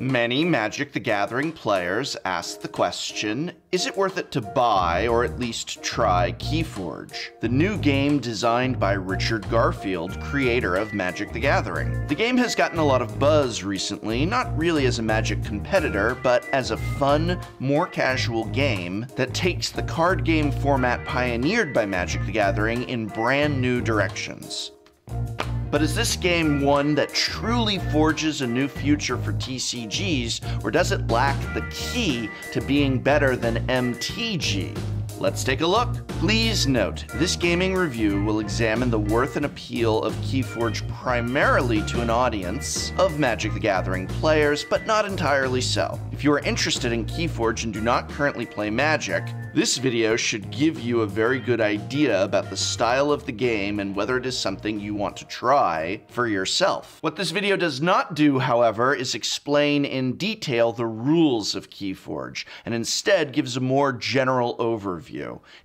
Many Magic the Gathering players ask the question, is it worth it to buy or at least try Keyforge, the new game designed by Richard Garfield, creator of Magic the Gathering? The game has gotten a lot of buzz recently, not really as a Magic competitor, but as a fun, more casual game that takes the card game format pioneered by Magic the Gathering in brand new directions. But is this game one that truly forges a new future for TCGs, or does it lack the key to being better than MTG? Let's take a look. Please note, this gaming review will examine the worth and appeal of Keyforge primarily to an audience of Magic the Gathering players, but not entirely so. If you are interested in Keyforge and do not currently play Magic, this video should give you a very good idea about the style of the game and whether it is something you want to try for yourself. What this video does not do, however, is explain in detail the rules of Keyforge, and instead gives a more general overview.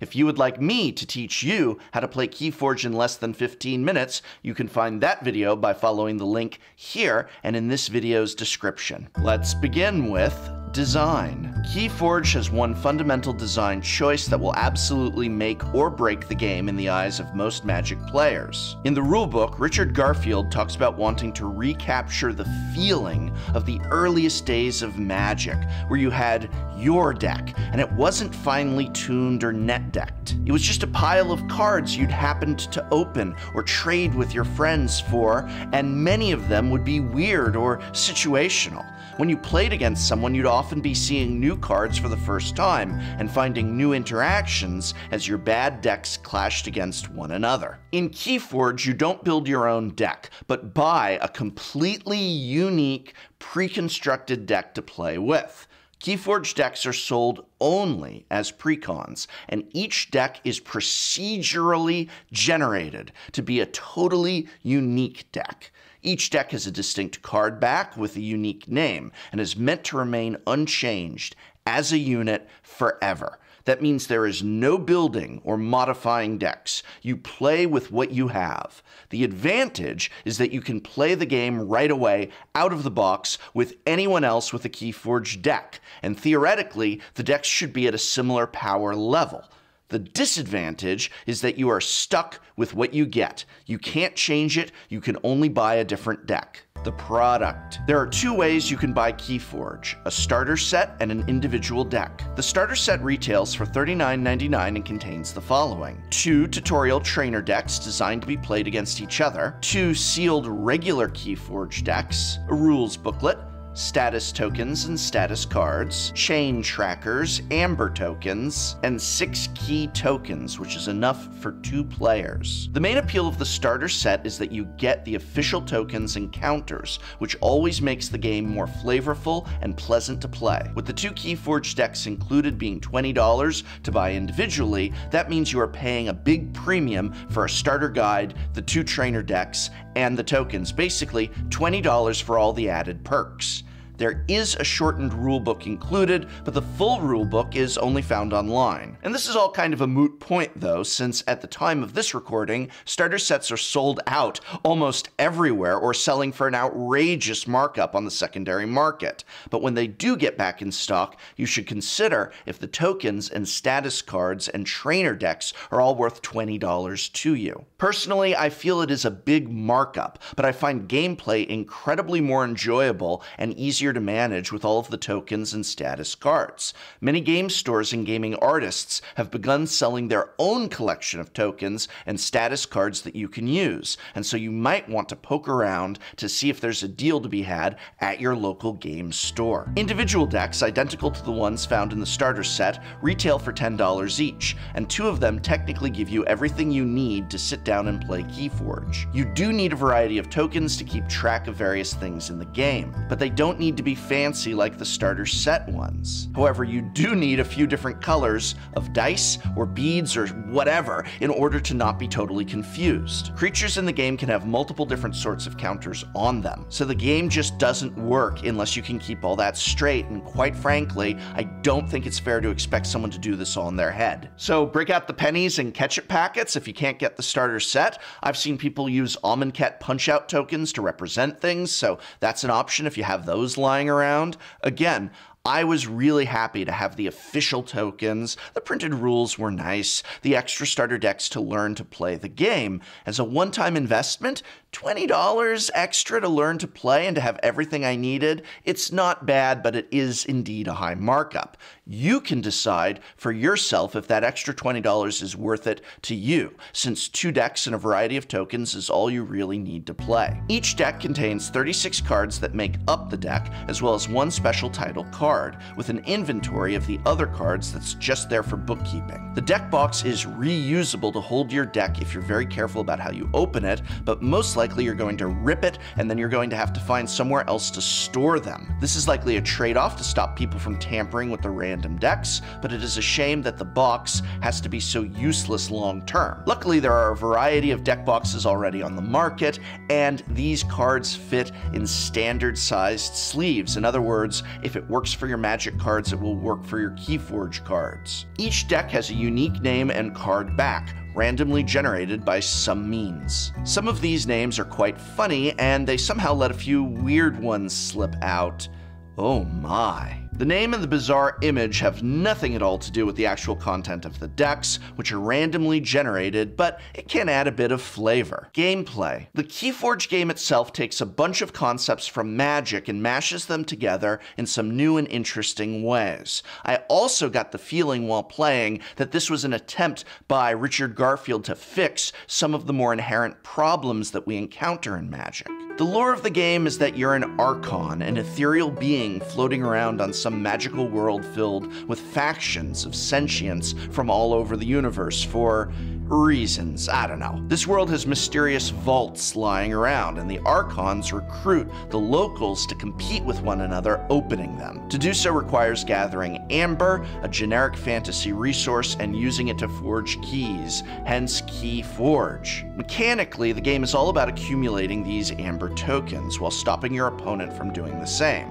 If you would like me to teach you how to play Keyforge in less than 15 minutes, you can find that video by following the link here and in this video's description. Let's begin with design. Keyforge has one fundamental design choice that will absolutely make or break the game in the eyes of most Magic players. In the rulebook, Richard Garfield talks about wanting to recapture the feeling of the earliest days of Magic, where you had your deck, and it wasn't finely tuned or net decked. It was just a pile of cards you'd happened to open or trade with your friends for, and many of them would be weird or situational. When you played against someone, you'd often be seeing new cards for the first time and finding new interactions as your bad decks clashed against one another. In Keyforge, you don't build your own deck, but buy a completely unique, pre-constructed deck to play with. Keyforge decks are sold only as precons, and each deck is procedurally generated to be a totally unique deck. Each deck has a distinct card back with a unique name and is meant to remain unchanged as a unit forever. That means there is no building or modifying decks. You play with what you have. The advantage is that you can play the game right away out of the box with anyone else with a Keyforge deck, and theoretically, the decks should be at a similar power level. The disadvantage is that you are stuck with what you get. You can't change it, you can only buy a different deck. The product. There are two ways you can buy Keyforge, a starter set and an individual deck. The starter set retails for $39.99 and contains the following: 2 tutorial trainer decks designed to be played against each other, 2 sealed regular Keyforge decks, a rules booklet, status tokens and status cards, chain trackers, amber tokens, and 6 key tokens, which is enough for 2 players. The main appeal of the starter set is that you get the official tokens and counters, which always makes the game more flavorful and pleasant to play. With the 2 Keyforge decks included being $20 to buy individually, that means you are paying a big premium for a starter guide, the 2 trainer decks, and the tokens, basically $20 for all the added perks. There is a shortened rulebook included, but the full rulebook is only found online. And this is all kind of a moot point though, since at the time of this recording, starter sets are sold out almost everywhere or selling for an outrageous markup on the secondary market. But when they do get back in stock, you should consider if the tokens and status cards and trainer decks are all worth $20 to you. Personally, I feel it is a big markup, but I find gameplay incredibly more enjoyable and easier to manage with all of the tokens and status cards. Many game stores and gaming artists have begun selling their own collection of tokens and status cards that you can use, and so you might want to poke around to see if there's a deal to be had at your local game store. Individual decks, identical to the ones found in the starter set, retail for $10 each, and 2 of them technically give you everything you need to sit down and play Keyforge. You do need a variety of tokens to keep track of various things in the game, but they don't need to be fancy like the starter set ones. However, you do need a few different colors of dice or beads or whatever in order to not be totally confused. Creatures in the game can have multiple different sorts of counters on them, so the game just doesn't work unless you can keep all that straight, and quite frankly, I don't think it's fair to expect someone to do this all in their head. So break out the pennies and ketchup packets if you can't get the starter set. I've seen people use Amonkhet punch-out tokens to represent things, so that's an option if you have those lying around, again, I was really happy to have the official tokens, the printed rules were nice, the extra starter decks to learn to play the game. As a one-time investment, $20 extra to learn to play and to have everything I needed, it's not bad, but it is indeed a high markup. You can decide for yourself if that extra $20 is worth it to you, since 2 decks and a variety of tokens is all you really need to play. Each deck contains 36 cards that make up the deck, as well as 1 special title card, with an inventory of the other cards that's just there for bookkeeping. The deck box is reusable to hold your deck if you're very careful about how you open it, but most likely you're going to rip it and then you're going to have to find somewhere else to store them. This is likely a trade-off to stop people from tampering with the random decks, but it is a shame that the box has to be so useless long-term. Luckily, there are a variety of deck boxes already on the market, and these cards fit in standard-sized sleeves. In other words, if it works for your Magic cards, it will work for your Keyforge cards. Each deck has a unique name and card back, randomly generated by some means. Some of these names are quite funny, and they somehow let a few weird ones slip out. Oh my. The name and the bizarre image have nothing at all to do with the actual content of the decks, which are randomly generated, but it can add a bit of flavor. Gameplay. The Keyforge game itself takes a bunch of concepts from Magic and mashes them together in some new and interesting ways. I also got the feeling while playing that this was an attempt by Richard Garfield to fix some of the more inherent problems that we encounter in Magic. The lore of the game is that you're an Archon, an ethereal being floating around on some magical world filled with factions of sentience from all over the universe for reasons. I don't know. This world has mysterious vaults lying around, and the Archons recruit the locals to compete with one another, opening them. To do so requires gathering amber, a generic fantasy resource, and using it to forge keys, hence Keyforge. Mechanically, the game is all about accumulating these amber tokens while stopping your opponent from doing the same.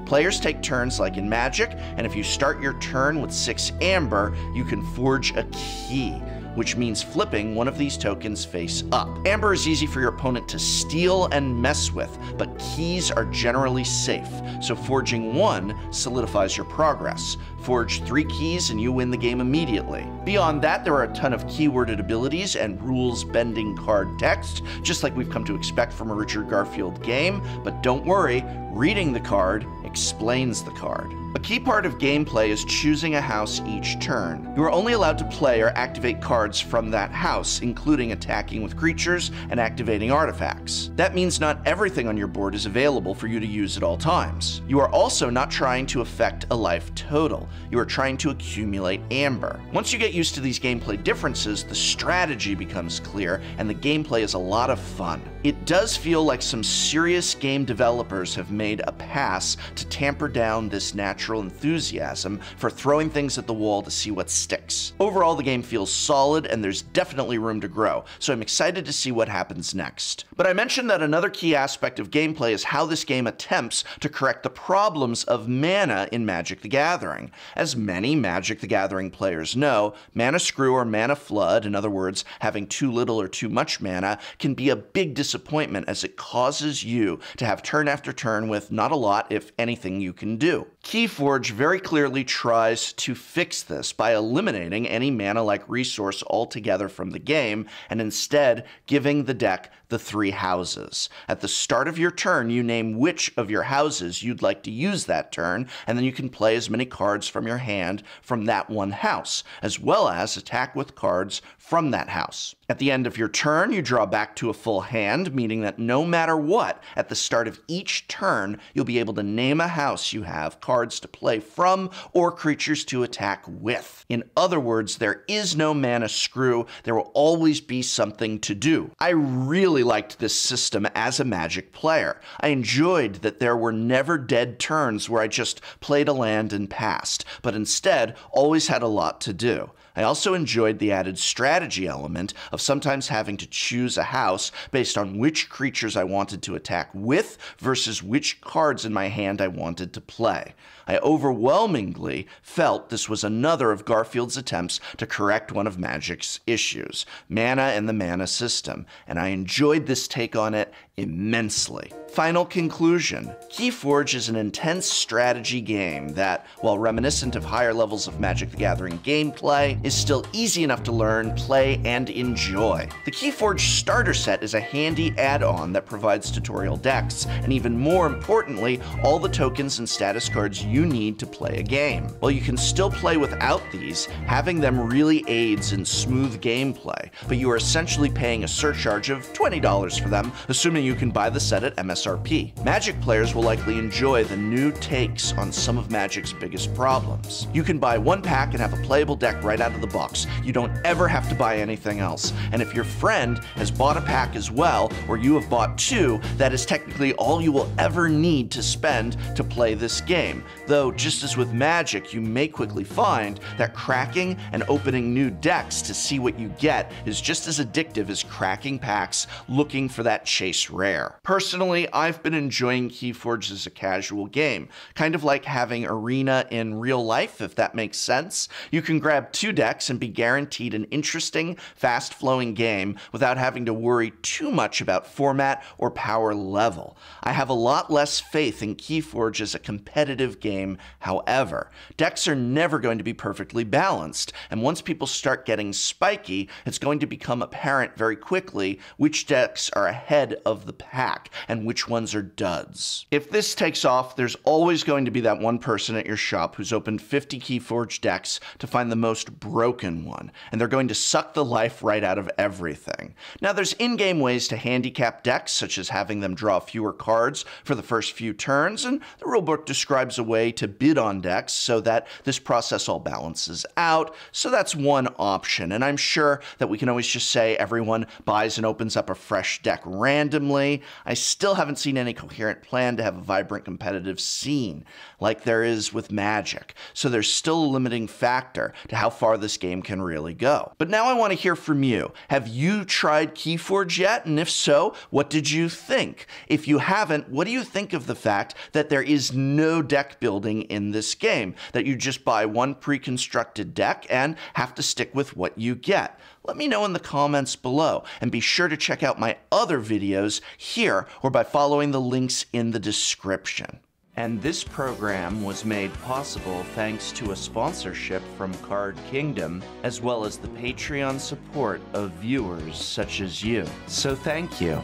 Players take turns like in Magic, and if you start your turn with 6 amber, you can forge a key, which means flipping one of these tokens face up. Amber is easy for your opponent to steal and mess with, but keys are generally safe, so forging 1 solidifies your progress. Forge 3 keys and you win the game immediately. Beyond that, there are a ton of keyworded abilities and rules-bending card text, just like we've come to expect from a Richard Garfield game, but don't worry, reading the card explains the card. A key part of gameplay is choosing a house each turn. You are only allowed to play or activate cards from that house, including attacking with creatures and activating artifacts. That means not everything on your board is available for you to use at all times. You are also not trying to affect a life total. You are trying to accumulate amber. Once you get used to these gameplay differences, the strategy becomes clear, and the gameplay is a lot of fun. It does feel like some serious game developers have made a pass to tamper down this natural enthusiasm for throwing things at the wall to see what sticks. Overall, the game feels solid, and there's definitely room to grow, so I'm excited to see what happens next. But I mentioned that another key aspect of gameplay is how this game attempts to correct the problems of mana in Magic the Gathering. As many Magic the Gathering players know, mana screw or mana flood, in other words, having too little or too much mana, can be a big disappointment as it causes you to have turn after turn with not a lot, if anything, you can do. Keyforge very clearly tries to fix this by eliminating any mana-like resource altogether from the game, and instead giving the deck the 3 houses. At the start of your turn, you name which of your houses you'd like to use that turn, and then you can play as many cards from your hand from that one house, as well as attack with cards from that house. At the end of your turn, you draw back to a full hand, meaning that no matter what, at the start of each turn, you'll be able to name a house you have cards to play from or creatures to attack with. In other words, there is no mana screw. There will always be something to do. I really liked this system as a Magic player. I enjoyed that there were never dead turns where I just played a land and passed, but instead always had a lot to do. I also enjoyed the added strategy element of sometimes having to choose a house based on which creatures I wanted to attack with versus which cards in my hand I wanted to play. I overwhelmingly felt this was another of Garfield's attempts to correct one of Magic's issues, mana and the mana system, and I enjoyed this take on it immensely. Final conclusion. Keyforge is an intense strategy game that, while reminiscent of higher levels of Magic the Gathering gameplay, is still easy enough to learn, play, and enjoy. The Keyforge starter set is a handy add-on that provides tutorial decks, and even more importantly, all the tokens and status cards you need to play a game. While you can still play without these, having them really aids in smooth gameplay, but you are essentially paying a surcharge of $20 for them, assuming you can buy the set at MSRP. Magic players will likely enjoy the new takes on some of Magic's biggest problems. You can buy one pack and have a playable deck right out of the box. You don't ever have to buy anything else. And if your friend has bought a pack as well, or you have bought two, that is technically all you will ever need to spend to play this game. Though, just as with Magic, you may quickly find that cracking and opening new decks to see what you get is just as addictive as cracking packs looking for that chase rare. Personally, I've been enjoying Keyforge as a casual game, kind of like having Arena in real life, if that makes sense. You can grab two decks and be guaranteed an interesting, fast-flowing game without having to worry too much about format or power level. I have a lot less faith in Keyforge as a competitive game, however. Decks are never going to be perfectly balanced, and once people start getting spiky, it's going to become apparent very quickly which decks are ahead of the pack and which ones are duds. If this takes off, there's always going to be that one person at your shop who's opened 50 Keyforge decks to find the most broken one, and they're going to suck the life right out of everything. Now, there's in-game ways to handicap decks, such as having them draw fewer cards for the first few turns, and the rulebook describes a way to bid on decks so that this process all balances out, so that's one option, and I'm sure that we can always just say everyone buys and opens up a fresh deck randomly. I still haven't seen any coherent plan to have a vibrant competitive scene like there is with Magic, so there's still a limiting factor to how far this game can really go. But now I want to hear from you. Have you tried Keyforge yet? And if so, what did you think? If you haven't, what do you think of the fact that there is no deck building in this game, that you just buy one pre-constructed deck and have to stick with what you get? Let me know in the comments below, and be sure to check out my other videos here or by following the links in the description. And this program was made possible thanks to a sponsorship from Card Kingdom, as well as the Patreon support of viewers such as you. So thank you.